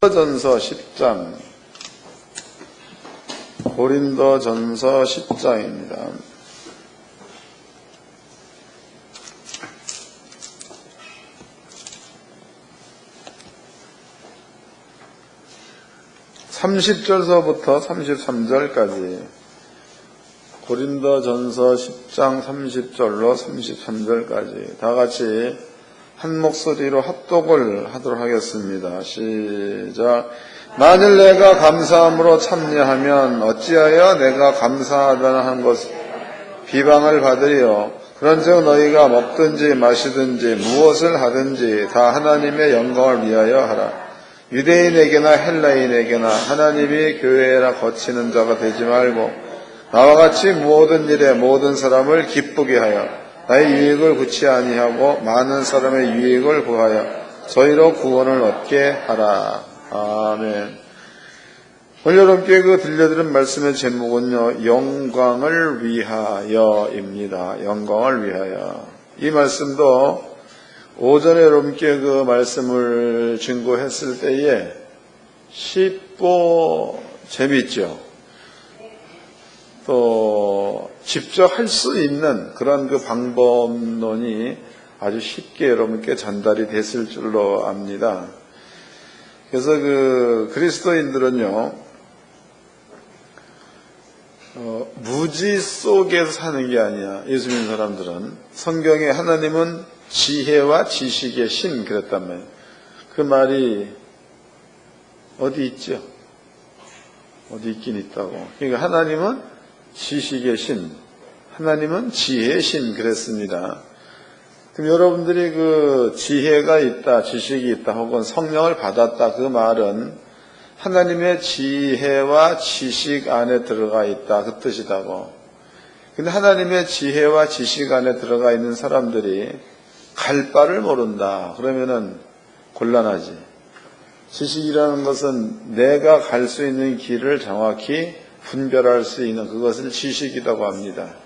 고린도전서 10장, 고린도전서 10장입니다. (30절서부터) (33절까지) 고린도전서 10장 30절로 33절까지 다 같이 한 목소리로 합독을 하도록 하겠습니다. 시작. 만일 내가 감사함으로 참여하면 어찌하여 내가 감사하다는 한 것을 비방을 받으리요. 그런즉 너희가 먹든지 마시든지 무엇을 하든지 다 하나님의 영광을 위하여 하라. 유대인에게나 헬라인에게나 하나님이 교회라 거치는 자가 되지 말고 나와 같이 모든 일에 모든 사람을 기쁘게 하여 나의 유익을 구치 아니하고 많은 사람의 유익을 구하여 저희로 구원을 얻게 하라. 아멘. 오늘 여러분께 들려드린 말씀의 제목은요, 영광을 위하여입니다. 영광을 위하여. 이 말씀도 오전에 여러분께 그 말씀을 증거했을 때에 쉽고 재미있죠. 또 직접 할 수 있는 그런 그 방법론이 아주 쉽게 여러분께 전달이 됐을 줄로 압니다. 그래서 그리스도인들은요, 무지 속에서 사는 게 아니야. 예수 믿는 사람들은 성경에 하나님은 지혜와 지식의 신 그랬단 말이에요. 그 말이 어디 있죠? 어디 있긴 있다고. 그러니까 하나님은 지식의 신, 하나님은 지혜의 신 그랬습니다. 그럼 여러분들이 그 지혜가 있다, 지식이 있다, 혹은 성령을 받았다, 그 말은 하나님의 지혜와 지식 안에 들어가 있다, 그 뜻이다고. 근데 하나님의 지혜와 지식 안에 들어가 있는 사람들이 갈 바를 모른다. 그러면은 곤란하지. 지식이라는 것은 내가 갈 수 있는 길을 정확히 분별할 수 있는 그것을 지식이라고 합니다.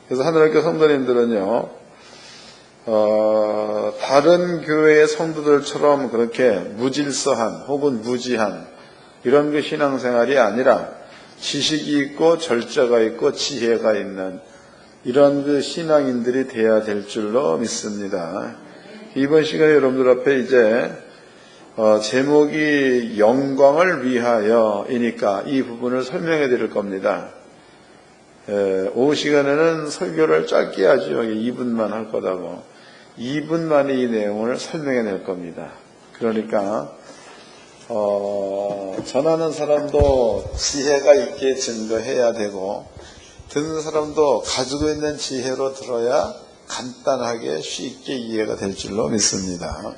그래서 하늘학교 성도님들은요, 다른 교회의 성도들처럼 그렇게 무질서한 혹은 무지한 이런 그 신앙생활이 아니라 지식이 있고 절제가 있고 지혜가 있는 이런 그 신앙인들이 돼야 될 줄로 믿습니다. 이번 시간에 여러분들 앞에 이제 제목이 영광을 위하여이니까 이 부분을 설명해 드릴 겁니다. 오후 시간에는 설교를 짧게 하죠. 2분만 할 거다고. 2분 만에 이 내용을 설명해 낼 겁니다. 그러니까 전하는 사람도 지혜가 있게 증거해야 되고 듣는 사람도 가지고 있는 지혜로 들어야 간단하게 쉽게 이해가 될 줄로 믿습니다.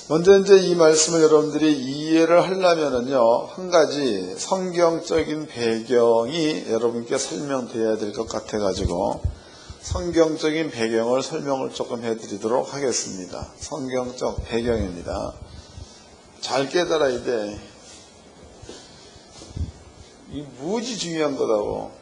먼저 이제 이 말씀을 여러분들이 이해를 하려면은요, 한 가지 성경적인 배경이 여러분께 설명되어야 될 것 같아가지고 성경적인 배경을 설명을 조금 해드리도록 하겠습니다. 성경적 배경입니다. 잘 깨달아야 돼. 이 무지 중요한 거다고.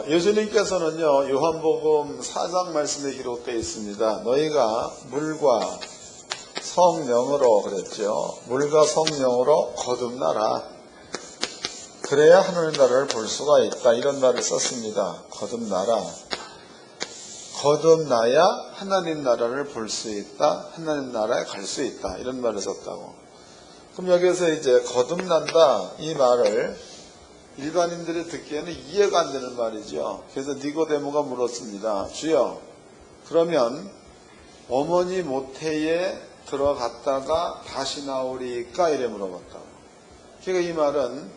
예수님께서는요, 요한복음 4장 말씀에 기록되어 있습니다. 너희가 물과 성령으로 그랬죠. 물과 성령으로 거듭나라. 그래야 하늘의 나라를 볼 수가 있다. 이런 말을 썼습니다. 거듭나라. 거듭나야 하나님 나라를 볼 수 있다. 하나님 나라에 갈 수 있다. 이런 말을 썼다고. 그럼 여기서 이제 거듭난다 이 말을 일반인들이 듣기에는 이해가 안 되는 말이죠. 그래서 니고데모가 물었습니다. 주여, 그러면 어머니 모태에 들어갔다가 다시 나오리까? 이래 물어봤다고. 그러니까 이 말은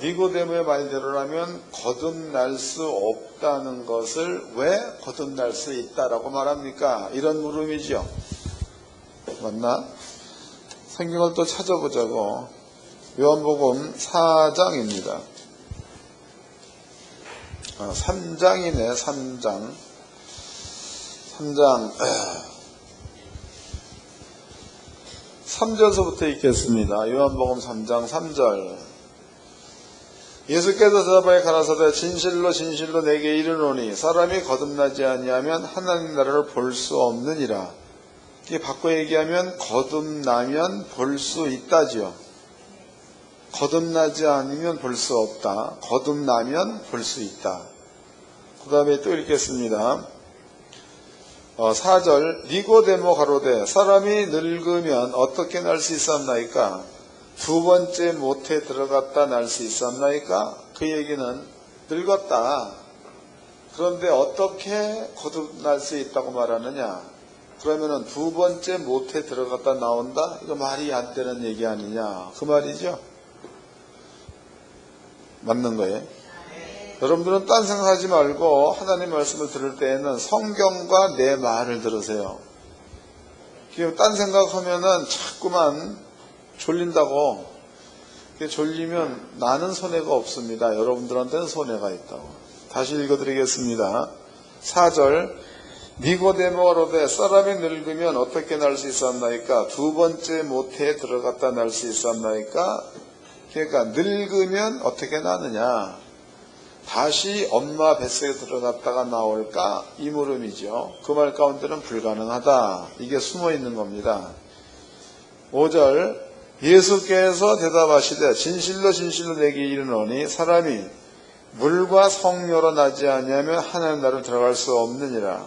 니고데모의 말대로라면 거듭날 수 없다는 것을 왜 거듭날 수 있다라고 말합니까? 이런 물음이죠. 맞나? 성경을 또 찾아보자고. 요한복음 4장입니다. 3장이네. 3장 3절서부터 읽겠습니다. 요한복음 3장 3절. 예수께서 대답하여 가라사대 진실로 진실로 내게 이르노니 사람이 거듭나지 아니하면 하나님 나라를 볼 수 없느니라. 이게 바꿔 얘기하면 거듭나면 볼 수 있다지요. 거듭나지 않으면 볼 수 없다. 거듭나면 볼 수 있다. 그 다음에 또 읽겠습니다. 4절 니고데모 가로되 사람이 늙으면 어떻게 날 수 있었나이까? 두 번째 모태 들어갔다 날 수 있었나이까? 그 얘기는 늙었다. 그런데 어떻게 거듭날 수 있다고 말하느냐? 그러면은 두 번째 모태 들어갔다 나온다? 이거 말이 안 되는 얘기 아니냐? 그 말이죠. 맞는 거예요. 여러분들은 딴 생각하지 말고 하나님 말씀을 들을 때에는 성경과 내 말을 들으세요. 딴 생각하면은 자꾸만 졸린다고. 졸리면 나는 손해가 없습니다. 여러분들한테는 손해가 있다고. 다시 읽어드리겠습니다. 4절 니고데모로되 사람이 늙으면 어떻게 날 수 있었나이까? 두 번째 모태에 들어갔다 날 수 있었나이까? 그러니까 늙으면 어떻게 나느냐? 다시 엄마 뱃속에 들어갔다가 나올까? 이 물음이죠. 그 말 가운데는 불가능하다. 이게 숨어 있는 겁니다. 5절 예수께서 대답하시되 진실로 진실로 내게 이르노니 사람이 물과 성녀로 나지 아니하면 하나님 나라를 들어갈 수 없느니라.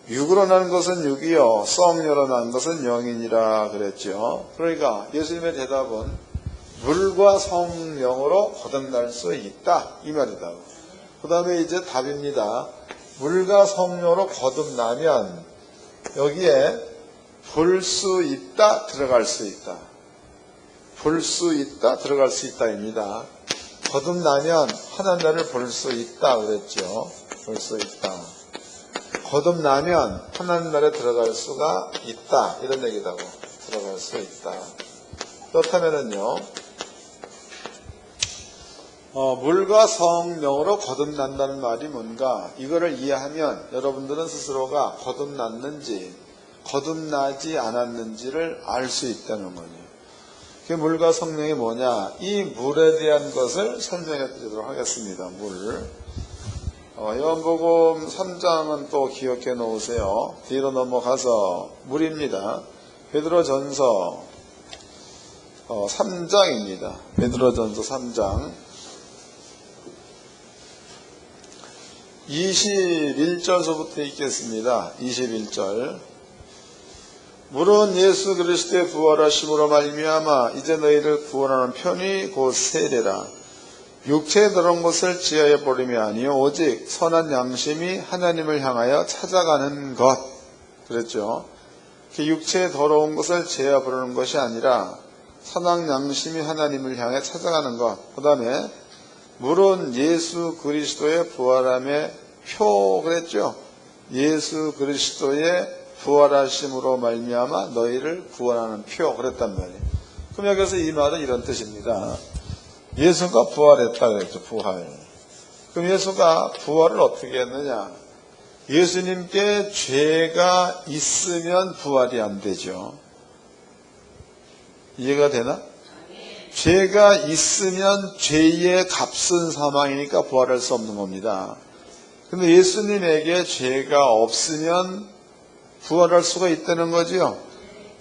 육으로 난 것은 육이요 성녀로 난 것은 영이니라 그랬죠. 그러니까 예수님의 대답은 물과 성령으로 거듭날 수 있다 이 말이다. 그 다음에 이제 답입니다. 물과 성령으로 거듭나면 여기에 볼 수 있다 들어갈 수 있다. 볼 수 있다 들어갈 수 있다입니다. 거듭나면 하나님 나라를 볼 수 있다 그랬죠. 볼 수 있다. 거듭나면 하나님 나라에 들어갈 수가 있다 이런 얘기다고. 들어갈 수 있다. 그렇다면은요 물과 성령으로 거듭난다는 말이 뭔가 이거를 이해하면 여러분들은 스스로가 거듭났는지 거듭나지 않았는지를 알 수 있다는 거예요. 그 물과 성령이 뭐냐? 이 물에 대한 것을 설명해 드리도록 하겠습니다. 물. 요한복음 3장은 또 기억해 놓으세요. 뒤로 넘어가서 물입니다. 베드로전서 3장입니다. 베드로전서 3장 21절서부터 읽겠습니다. 21절 물은 예수 그리스도의 부활하심으로 말미암아 이제 너희를 구원하는 편이 곧 세례라. 육체에 들어온 것을 지하에 버림이 아니요 오직 선한 양심이 하나님을 향하여 찾아가는 것 그랬죠. 육체에 더러운 것을 지하에 버리는 것이 아니라 선한 양심이 하나님을 향해 찾아가는 것. 그 다음에 물은 예수 그리스도의 부활함의 표 그랬죠. 예수 그리스도의 부활하심으로 말미암아 너희를 구원하는 표 그랬단 말이에요. 그럼 여기서 이 말은 이런 뜻입니다. 예수가 부활했다 그랬죠. 부활. 그럼 예수가 부활을 어떻게 했느냐? 예수님께 죄가 있으면 부활이 안 되죠. 이해가 되나? 죄가 있으면 죄의 값은 사망이니까 부활할 수 없는 겁니다. 근데 예수님에게 죄가 없으면 부활할 수가 있다는 거지요.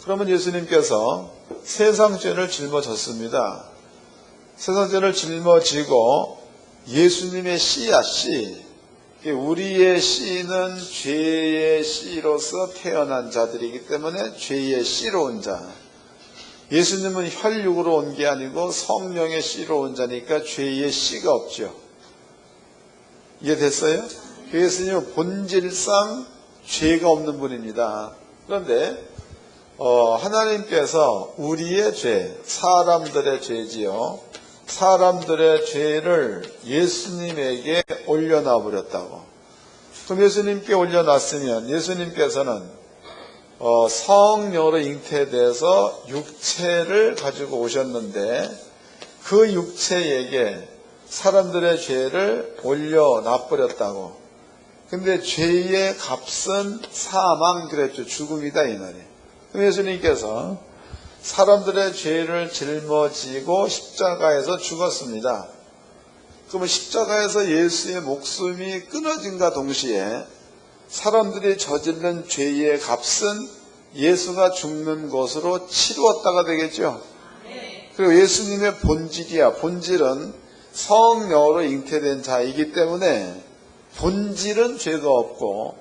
그러면 예수님께서 세상 죄를 짊어졌습니다. 세상 죄를 짊어지고 예수님의 씨야 씨. 우리의 씨는 죄의 씨로서 태어난 자들이기 때문에 죄의 씨로 온 자. 예수님은 혈육으로 온 게 아니고 성령의 씨로 온 자니까 죄의 씨가 없죠. 이해됐어요? 예수님은 본질상 죄가 없는 분입니다. 그런데 하나님께서 우리의 죄, 사람들의 죄지요. 사람들의 죄를 예수님에게 올려놔 버렸다고. 그럼 예수님께 올려놨으면 예수님께서는 성령으로 잉태돼서 육체를 가지고 오셨는데 그 육체에게 사람들의 죄를 올려놔 버렸다고. 근데 죄의 값은 사망 그랬죠. 죽음이다 이 말이에요. 그럼 예수님께서 사람들의 죄를 짊어지고 십자가에서 죽었습니다. 그러면 십자가에서 예수의 목숨이 끊어진과 동시에 사람들이 저지른 죄의 값은 예수가 죽는 것으로 치루었다가 되겠죠. 그리고 예수님의 본질은 성령으로 잉태된 자이기 때문에 본질은 죄가 없고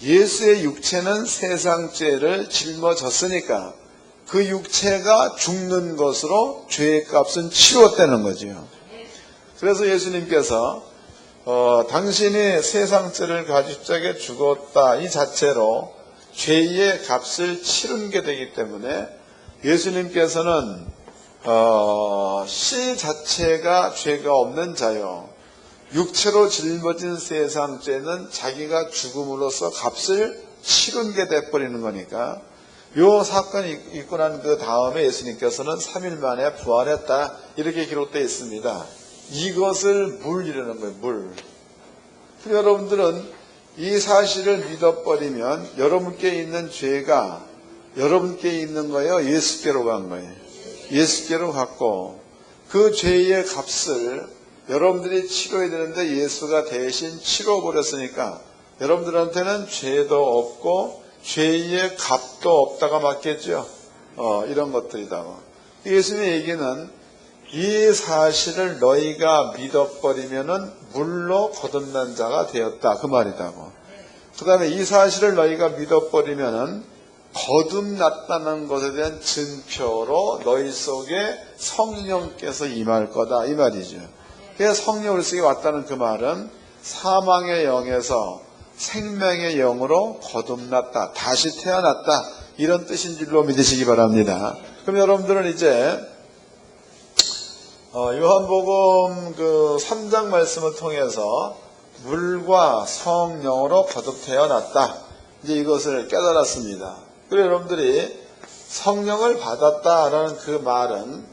예수의 육체는 세상 죄를 짊어졌으니까 그 육체가 죽는 것으로 죄의 값은 치루었다는 거죠. 그래서 예수님께서 당신이 세상 죄를 가지고 십자가에 죽었다 이 자체로 죄의 값을 치른 게 되기 때문에 예수님께서는 씨 자체가 죄가 없는 자요, 육체로 짊어진 세상 죄는 자기가 죽음으로써 값을 치른 게 돼버리는 거니까 요 사건이 있고 난 그 다음에 예수님께서는 3일 만에 부활했다 이렇게 기록되어 있습니다. 이것을 물이라는 거예요. 물. 여러분들은 이 사실을 믿어버리면 여러분께 있는 죄가 여러분께 있는 거예요, 예수께로 간 거예요. 예수께로 갔고 그 죄의 값을 여러분들이 치러야 되는데 예수가 대신 치러버렸으니까 여러분들한테는 죄도 없고 죄의 값도 없다가 맞겠죠. 이런 것들이다. 예수님의 얘기는 이 사실을 너희가 믿어버리면은 물로 거듭난 자가 되었다 그 말이다고. 그 다음에 이 사실을 너희가 믿어버리면은 거듭났다는 것에 대한 증표로 너희 속에 성령께서 임할 거다 이 말이죠. 그래서 성령 우리 속에 왔다는 그 말은 사망의 영에서 생명의 영으로 거듭났다, 다시 태어났다 이런 뜻인 줄로 믿으시기 바랍니다. 그럼 여러분들은 이제 요한복음 그 3장 말씀을 통해서 물과 성령으로 거듭 태어났다 이제 이것을 깨달았습니다. 그리고 여러분들이 성령을 받았다라는 그 말은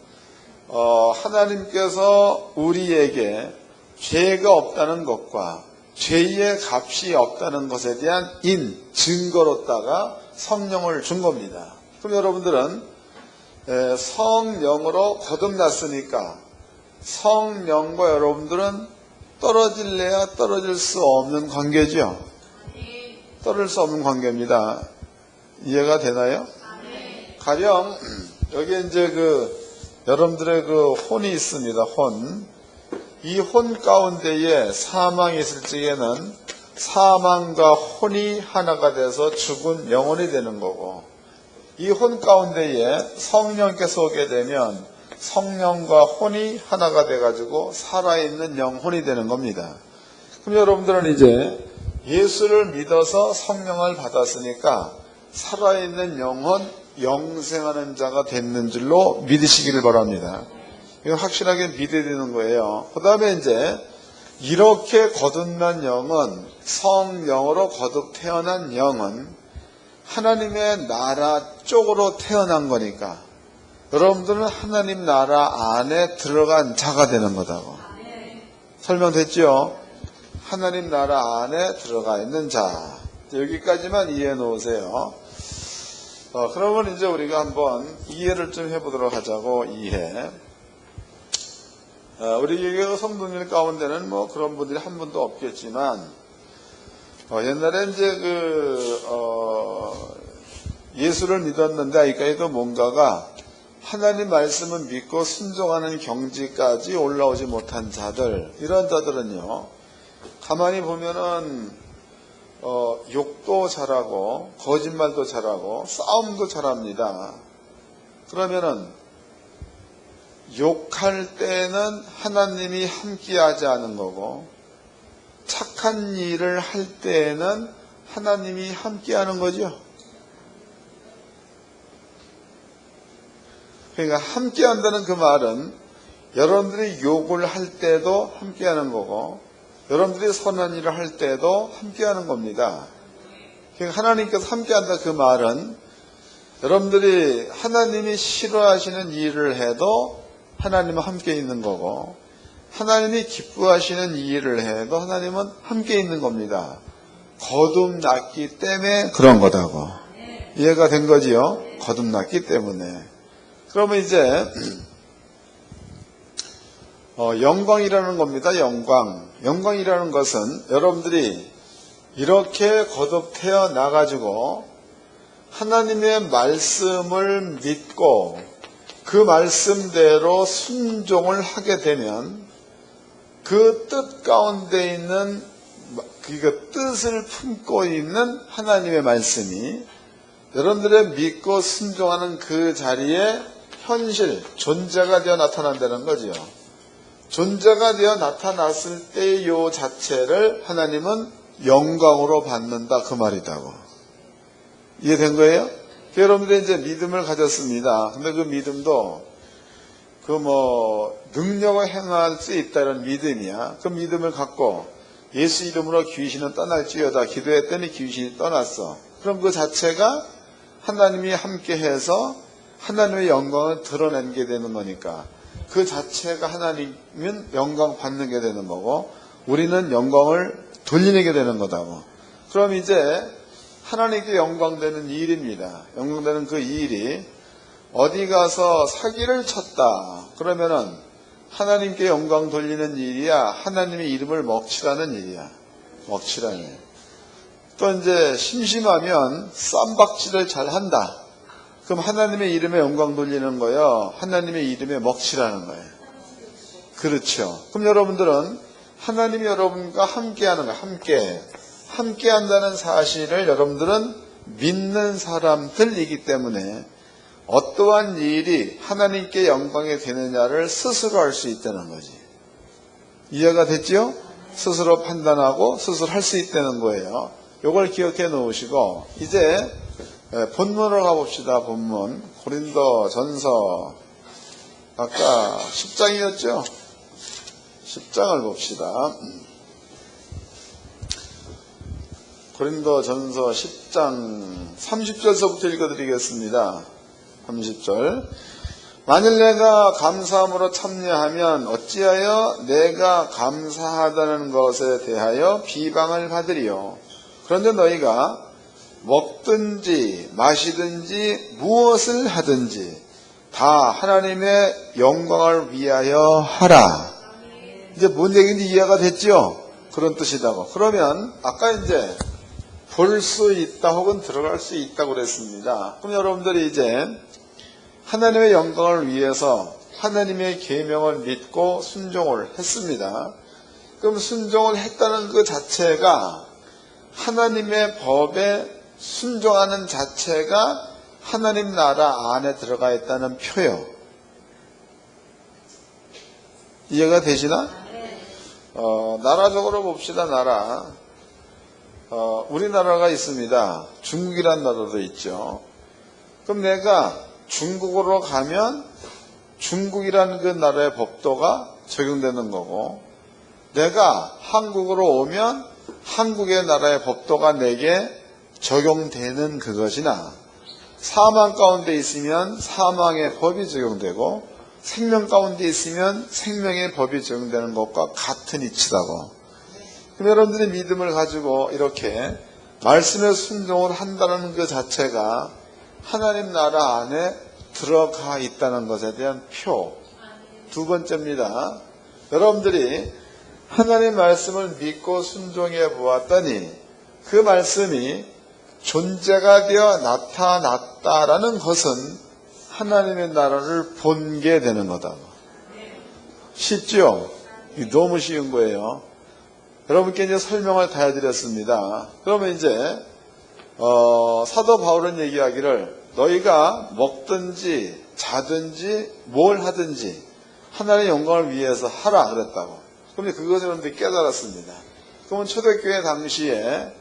하나님께서 우리에게 죄가 없다는 것과 죄의 값이 없다는 것에 대한 증거로다가 성령을 준 겁니다. 그럼 여러분들은 성령으로 거듭났으니까 성령과 여러분들은 떨어질래야 떨어질 수 없는 관계죠. 떨어질 수 없는 관계입니다. 이해가 되나요? 가령 여기 이제 여러분들의 혼이 있습니다. 혼. 이 혼 가운데에 사망이 있을 적에는 사망과 혼이 하나가 돼서 죽은 영혼이 되는 거고, 이 혼 가운데에 성령께서 오게 되면 성령과 혼이 하나가 돼가지고 살아있는 영혼이 되는 겁니다. 그럼 여러분들은 이제 예수를 믿어서 성령을 받았으니까 살아있는 영혼, 영생하는 자가 됐는 줄로 믿으시기를 바랍니다. 이거 확실하게 믿어야 되는 거예요. 그 다음에 이제 이렇게 거듭난 영은, 성령으로 거듭 태어난 영은 하나님의 나라 쪽으로 태어난 거니까 여러분들은 하나님 나라 안에 들어간 자가 되는 거다고. 설명됐죠? 하나님 나라 안에 들어가 있는 자. 여기까지만 이해해 놓으세요. 그러면 이제 우리가 한번 이해를 좀 해보도록 하자고. 이해. 우리 교회 성도님 가운데는 뭐 그런 분들이 한 분도 없겠지만, 옛날에 이제 예수를 믿었는데 아직까지도 뭔가가 하나님 말씀을 믿고 순종하는 경지까지 올라오지 못한 자들, 이런 자들은요, 가만히 보면은 욕도 잘하고 거짓말도 잘하고 싸움도 잘합니다. 그러면은 욕할 때는 하나님이 함께하지 않은 거고, 착한 일을 할 때에는 하나님이 함께하는 거죠. 그러니까 함께한다는 그 말은 여러분들이 욕을 할 때도 함께하는 거고, 여러분들이 선한 일을 할 때도 함께하는 겁니다. 그러니까 하나님께서 함께한다 그 말은 여러분들이 하나님이 싫어하시는 일을 해도 하나님은 함께 있는 거고, 하나님이 기뻐하시는 일을 해도 하나님은 함께 있는 겁니다. 거듭났기 때문에 그런 거다고. 이해가 된 거지요? 거듭났기 때문에. 그러면 이제 영광이라는 겁니다. 영광이라는 것은 여러분들이 이렇게 거듭 태어나가지고 하나님의 말씀을 믿고 그 말씀대로 순종을 하게 되면 그 뜻 가운데 있는 그 뜻을 품고 있는 하나님의 말씀이 여러분들의 믿고 순종하는 그 자리에 현실, 존재가 되어 나타난다는 거죠. 존재가 되어 나타났을 때 이 자체를 하나님은 영광으로 받는다 그 말이다고. 이해된 거예요? 여러분들이 이제 믿음을 가졌습니다. 근데 그 믿음도 능력을 행할 수 있다는 믿음이야. 그 믿음을 갖고 예수 이름으로 귀신은 떠날지어다 기도했더니 귀신이 떠났어. 그럼 그 자체가 하나님이 함께 해서 하나님의 영광을 드러내게 되는 거니까 그 자체가 하나님은 영광 받는 게 되는 거고 우리는 영광을 돌리게 되는 거다고. 그럼 이제 하나님께 영광되는 일입니다. 영광되는 그 일이 어디 가서 사기를 쳤다 그러면은 하나님께 영광 돌리는 일이야, 하나님의 이름을 먹칠하는 일이야. 먹칠하는 일. 또 이제 심심하면 쌈박질을 잘 한다. 그럼 하나님의 이름에 영광 돌리는 거예요, 하나님의 이름에 먹칠하는 거예요. 그렇죠. 그럼 여러분들은 하나님이 여러분과 함께하는 거예요. 함께 한다는 사실을 여러분들은 믿는 사람들이기 때문에 어떠한 일이 하나님께 영광이 되느냐를 스스로 알 수 있다는 거지. 이해가 됐죠? 스스로 판단하고 스스로 할 수 있다는 거예요. 이걸 기억해 놓으시고 이제 본문으로 가봅시다. 본문 고린도 전서 아까 10장이었죠? 10장을 봅시다. 고린도 전서 10장 30절서부터 읽어드리겠습니다. 30절. 만일 내가 감사함으로 참여하면 어찌하여 내가 감사하다는 것에 대하여 비방을 받으리요. 그런데 너희가 먹든지 마시든지 무엇을 하든지 다 하나님의 영광을 위하여 하라. 이제 뭔 얘기인지 이해가 됐죠? 그런 뜻이다고. 그러면 아까 이제 볼 수 있다 혹은 들어갈 수 있다고 그랬습니다. 그럼 여러분들이 이제 하나님의 영광을 위해서 하나님의 계명을 믿고 순종을 했습니다. 그럼 순종을 했다는 그 자체가 하나님의 법에 순종하는 자체가 하나님 나라 안에 들어가 있다는 표요. 이해가 되시나? 나라적으로 봅시다. 나라. 우리나라가 있습니다. 중국이라는 나라도 있죠. 그럼 내가 중국으로 가면 중국이라는 그 나라의 법도가 적용되는 거고, 내가 한국으로 오면 한국의 나라의 법도가 내게 적용되는 그것이나, 사망 가운데 있으면 사망의 법이 적용되고 생명 가운데 있으면 생명의 법이 적용되는 것과 같은 이치다고. 그럼 여러분들이 믿음을 가지고 이렇게 말씀에 순종을 한다는 그 자체가 하나님 나라 안에 들어가 있다는 것에 대한 표. 두 번째입니다. 여러분들이 하나님 말씀을 믿고 순종해 보았더니 그 말씀이 존재가 되어 나타났다라는 것은 하나님의 나라를 본 게 되는 거다. 쉽죠? 너무 쉬운 거예요. 여러분께 이제 설명을 다 해드렸습니다. 그러면 이제 사도 바울은 얘기하기를 너희가 먹든지 자든지 뭘 하든지 하나님의 영광을 위해서 하라 그랬다고. 그런데 그것을 여러분들이 깨달았습니다. 그러면 초대교회 당시에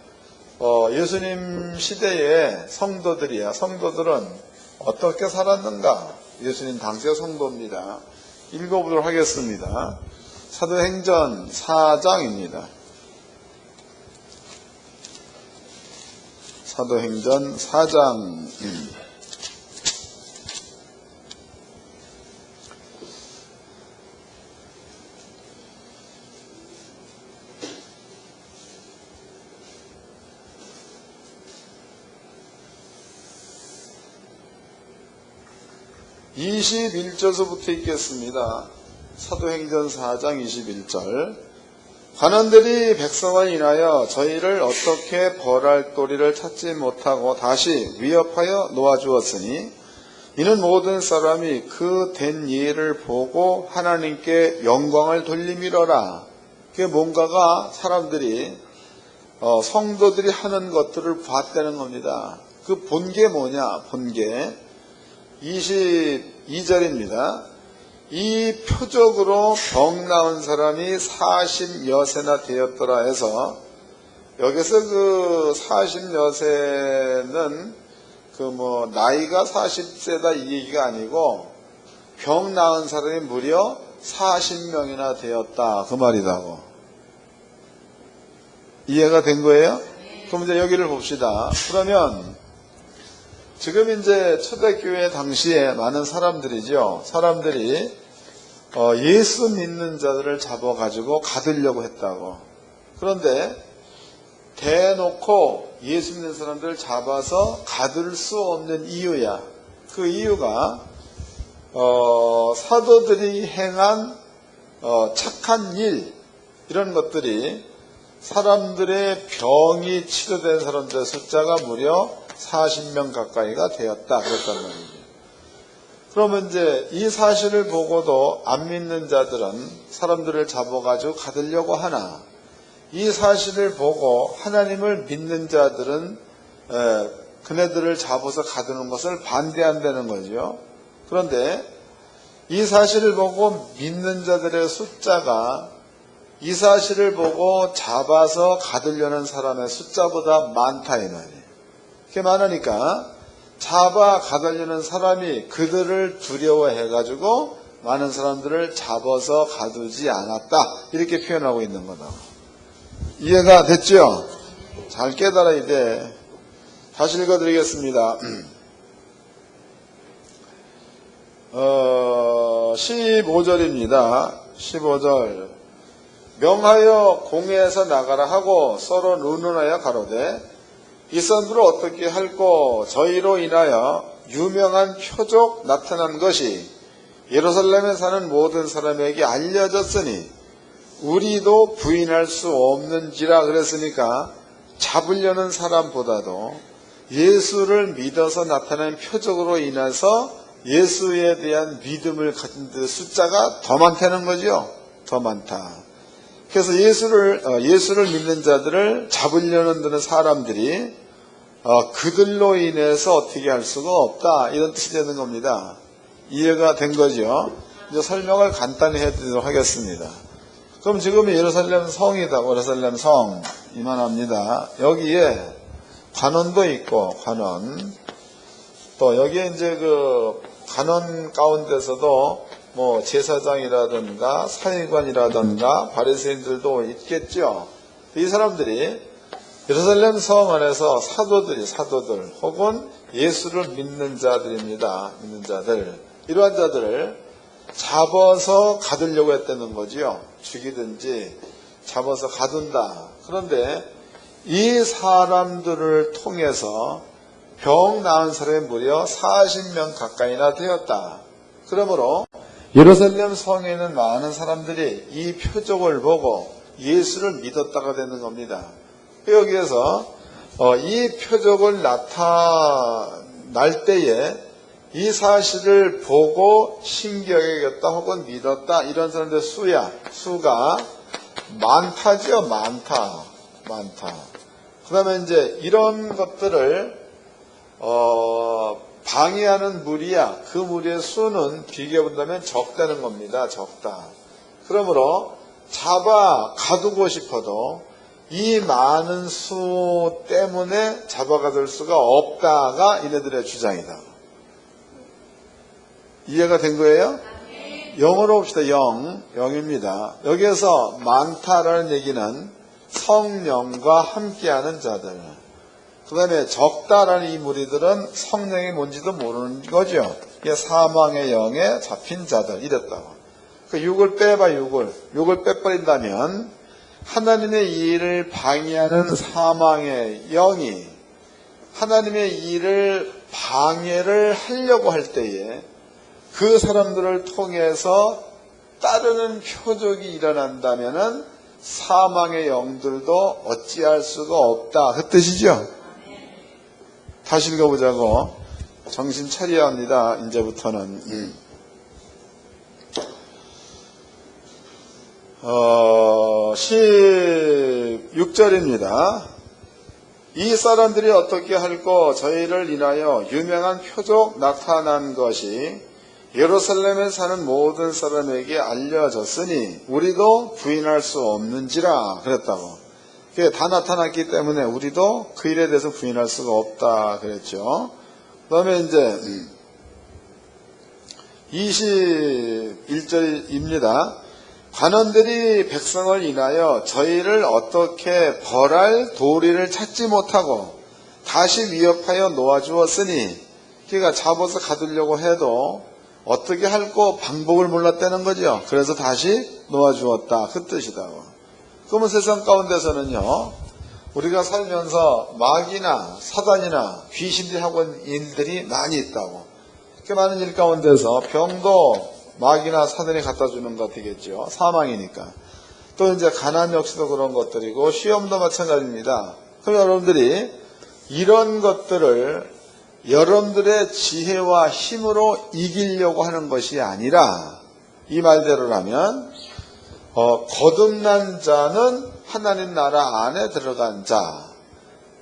예수님 시대의 성도들이야. 성도들은 어떻게 살았는가? 예수님 당시의 성도입니다. 읽어보도록 하겠습니다. 사도행전 4장입니다. 사도행전 4장 21절서부터 읽겠습니다. 사도행전 4장 21절. 관원들이 백성을 인하여 저희를 어떻게 벌할 도리를 찾지 못하고 다시 위협하여 놓아주었으니 이는 모든 사람이 그 된 일을 보고 하나님께 영광을 돌림이로라. 그게 뭔가가 사람들이 성도들이 하는 것들을 봤다는 겁니다. 그 본 게 뭐냐? 본 게 22절입니다. 이 표적으로 병 나은 사람이 40여세나 되었더라 해서, 여기서 그 40여세는 나이가 40세다 이 얘기가 아니고 병 나은 사람이 무려 40명이나 되었다 그 말이라고. 이해가 된 거예요? 그럼 이제 여기를 봅시다. 그러면 지금 이제 초대교회 당시에 많은 사람들이죠. 사람들이 예수 믿는 자들을 잡아가지고 가두려고 했다고. 그런데 대놓고 예수 믿는 사람들을 잡아서 가둘 수 없는 이유야. 그 이유가 사도들이 행한 착한 일, 이런 것들이 사람들의 병이 치료된 사람들의 숫자가 무려 40명 가까이가 되었다 그랬단 말이죠. 그러면 이제 이 사실을 보고도 안 믿는 자들은 사람들을 잡아가지고 가두려고 하나, 이 사실을 보고 하나님을 믿는 자들은 그네들을 잡아서 가두는 것을 반대한다는 거죠. 그런데 이 사실을 보고 믿는 자들의 숫자가 이 사실을 보고 잡아서 가두려는 사람의 숫자보다 많다 이 말이에요. 그게 많으니까 잡아 가두려는 사람이 그들을 두려워해가지고 많은 사람들을 잡아서 가두지 않았다, 이렇게 표현하고 있는 거다. 이해가 됐죠? 잘 깨달아야 돼. 다시 읽어드리겠습니다. 15절입니다. 15절. 명하여 공회에서 나가라 하고 서로 논논하여 가로되 이 사람들을 어떻게 할꼬? 저희로 인하여 유명한 표적 나타난 것이 예루살렘에 사는 모든 사람에게 알려졌으니 우리도 부인할 수 없는지라. 그랬으니까 잡으려는 사람보다도 예수를 믿어서 나타난 표적으로 인해서 예수에 대한 믿음을 가진 데 숫자가 더 많다는 거죠. 더 많다. 그래서 예수를 믿는 자들을 잡으려는 드는 사람들이 그들로 인해서 어떻게 할 수가 없다, 이런 뜻이 되는 겁니다. 이해가 된 거죠? 이제 설명을 간단히 해드리도록 하겠습니다. 그럼 지금 예루살렘 성이다. 예루살렘 성 이만합니다. 여기에 관원도 있고, 관원. 또 여기에 이제 그 관원 가운데서도 뭐 제사장이라든가 사회관이라든가 바리새인들도 있겠죠. 이 사람들이 예루살렘 성 안에서 사도들 혹은 예수를 믿는 자들입니다. 믿는 자들. 이러한 자들을 잡아서 가두려고 했다는 거지요. 죽이든지 잡아서 가둔다. 그런데 이 사람들을 통해서 병 나은 사람이 무려 40명 가까이나 되었다. 그러므로 예루살렘 성에 있는 많은 사람들이 이 표적을 보고 예수를 믿었다가 되는 겁니다. 여기에서 이 표적을 나타날 때에 이 사실을 보고 신기하게 여겼다 혹은 믿었다, 이런 사람들의 수가 많다죠. 많다. 그 다음에 이제 이런 것들을 방해하는 무리야. 그 무리의 수는 비교해 본다면 적다는 겁니다. 적다. 그러므로 잡아 가두고 싶어도 이 많은 수 때문에 잡아가둘 수가 없다가 이네들의 주장이다. 이해가 된 거예요? 영어로 봅시다. 영입니다. 여기에서 많다라는 얘기는 성령과 함께하는 자들. 그 다음에 적다라는 이 무리들은 성령이 뭔지도 모르는 거죠. 이게 사망의 영에 잡힌 자들, 이랬다고. 그 6을 빼봐. 6을 빼버린다면 하나님의 일을 방해하는 사망의 영이 하나님의 일을 방해를 하려고 할 때에 그 사람들을 통해서 따르는 표적이 일어난다면은 사망의 영들도 어찌할 수가 없다. 그 뜻이죠. 다시 읽어보자고. 정신 차려야 합니다. 이제부터는. 16절입니다. 이 사람들이 어떻게 할꼬 저희를 인하여 유명한 표적 나타난 것이 예루살렘에 사는 모든 사람에게 알려졌으니 우리도 부인할 수 없는지라 그랬다고. 그게 다 나타났기 때문에 우리도 그 일에 대해서 부인할 수가 없다 그랬죠. 그 다음에 이제 21절입니다. 관원들이 백성을 인하여 저희를 어떻게 벌할 도리를 찾지 못하고 다시 위협하여 놓아주었으니, 그러니까 잡아서 가두려고 해도 어떻게 할꼬 방법을 몰랐다는 거죠. 그래서 다시 놓아주었다 그 뜻이다고. 그러면 세상 가운데서는요, 우리가 살면서 마귀나 사단이나 귀신들이 하고 있는 일들이 많이 있다고. 그 많은 일 가운데서 병도 마귀나 사단이 갖다 주는 것 되겠죠. 사망이니까. 또 이제 가난 역시도 그런 것들이고, 시험도 마찬가지입니다. 그럼 여러분들이 이런 것들을 여러분들의 지혜와 힘으로 이기려고 하는 것이 아니라, 이 말대로라면 거듭난 자는 하나님 나라 안에 들어간 자,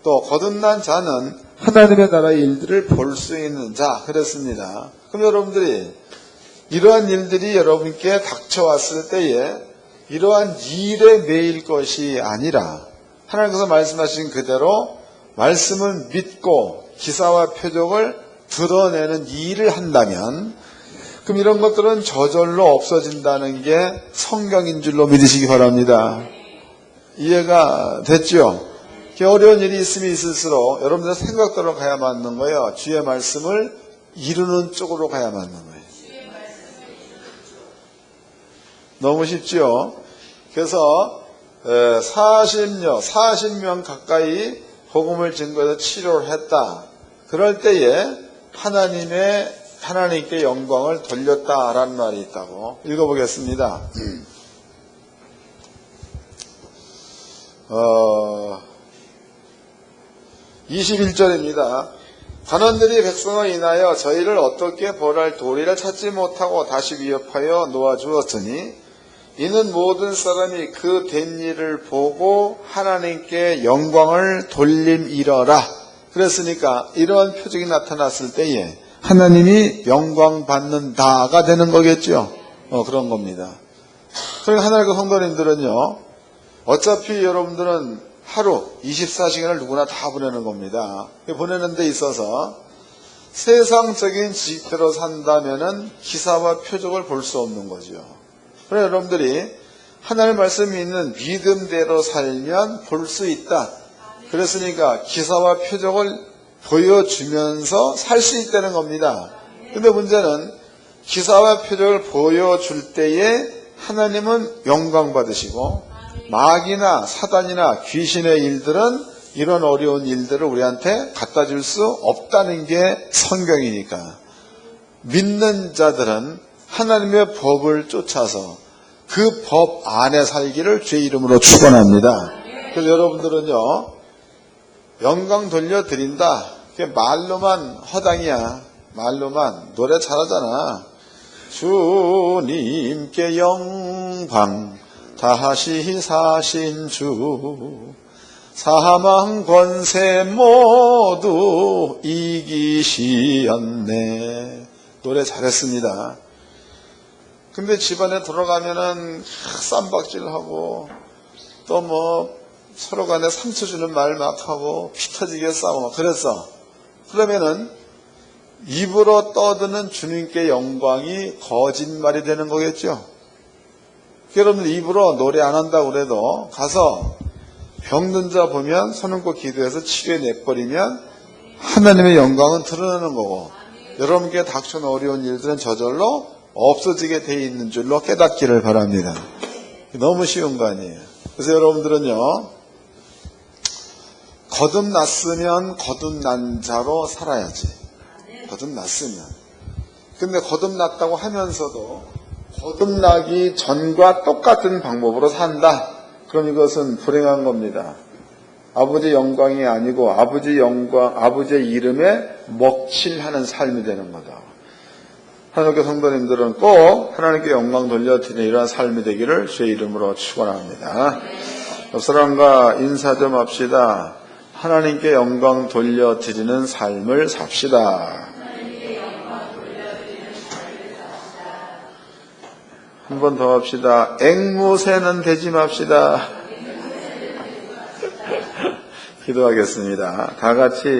또 거듭난 자는 하나님의 나라의 일들을 볼 수 있는 자 그랬습니다. 그럼 여러분들이 이러한 일들이 여러분께 닥쳐왔을 때에 이러한 일에 매일 것이 아니라 하나님께서 말씀하신 그대로 말씀을 믿고 기사와 표적을 드러내는 일을 한다면, 그럼 이런 것들은 저절로 없어진다는 게 성경인 줄로 믿으시기 바랍니다. 이해가 됐죠? 어려운 일이 있으면 있을수록 여러분들 생각대로 가야 맞는 거예요. 주의 말씀을 이루는 쪽으로 가야 맞는 거예요. 너무 쉽죠? 그래서 40명 가까이 복음을 증거해서 치료를 했다. 그럴 때에 하나님께 영광을 돌렸다라는 말이 있다고. 읽어보겠습니다. 21절입니다. 관원들이 백성을 인하여 저희를 어떻게 벌할 도리를 찾지 못하고 다시 위협하여 놓아주었으니 이는 모든 사람이 그 된 일을 보고 하나님께 영광을 돌림이러라. 그랬으니까 이러한 표적이 나타났을 때에 하나님이 영광 받는다가 되는 거겠죠. 그런 겁니다. 그러니까 하나님의 성도님들은요, 어차피 여러분들은 하루 24시간을 누구나 다 보내는 겁니다. 보내는 데 있어서 세상적인 지식대로 산다면은 기사와 표적을 볼 수 없는 거죠. 그래서 여러분들이 하나님의 말씀이 있는 믿음대로 살면 볼 수 있다. 그랬으니까 기사와 표적을 보여주면서 살 수 있다는 겁니다. 근데 문제는 기사와 표적을 보여줄 때에 하나님은 영광 받으시고, 마귀나 사단이나 귀신의 일들은 이런 어려운 일들을 우리한테 갖다 줄 수 없다는 게 성경이니까, 믿는 자들은 하나님의 법을 쫓아서 그 법 안에 살기를 주의 이름으로 축원합니다. 그래서 여러분들은요, 영광 돌려드린다, 그게 말로만 허당이야. 말로만. 노래 잘하잖아. 주님께 영광 다시 사신 주, 사망 권세 모두 이기시었네. 노래 잘했습니다. 근데 집안에 들어가면은 쌈박질하고 또 뭐 서로 간에 상처 주는 말 막 하고 피 터지게 싸우고 그랬어. 그러면은 입으로 떠드는 주님께 영광이 거짓말이 되는 거겠죠. 여러분들 입으로 노래 안 한다고 그래도 가서 병든 자 보면 손 얹고 기도해서 치료해 내버리면 하나님의 영광은 드러나는 거고, 여러분께 닥쳐온 어려운 일들은 저절로 없어지게 돼 있는 줄로 깨닫기를 바랍니다. 너무 쉬운 거 아니에요. 그래서 여러분들은요, 거듭났으면 거듭난 자로 살아야지. 거듭났으면. 근데 거듭났다고 하면서도 거듭나기 전과 똑같은 방법으로 산다. 그럼 이것은 불행한 겁니다. 아버지 영광이 아니고 아버지 영광, 아버지의 이름에 먹칠하는 삶이 되는 거다. 하나님께 성도님들은 꼭 하나님께 영광 돌려드리는 이러한 삶이 되기를 주의 이름으로 축원합니다. 옆 사람과 인사 좀 합시다. 하나님께 영광 돌려드리는 삶을 삽시다. 한 번 더 합시다. 앵무새는 되지 맙시다. 기도하겠습니다. 다 같이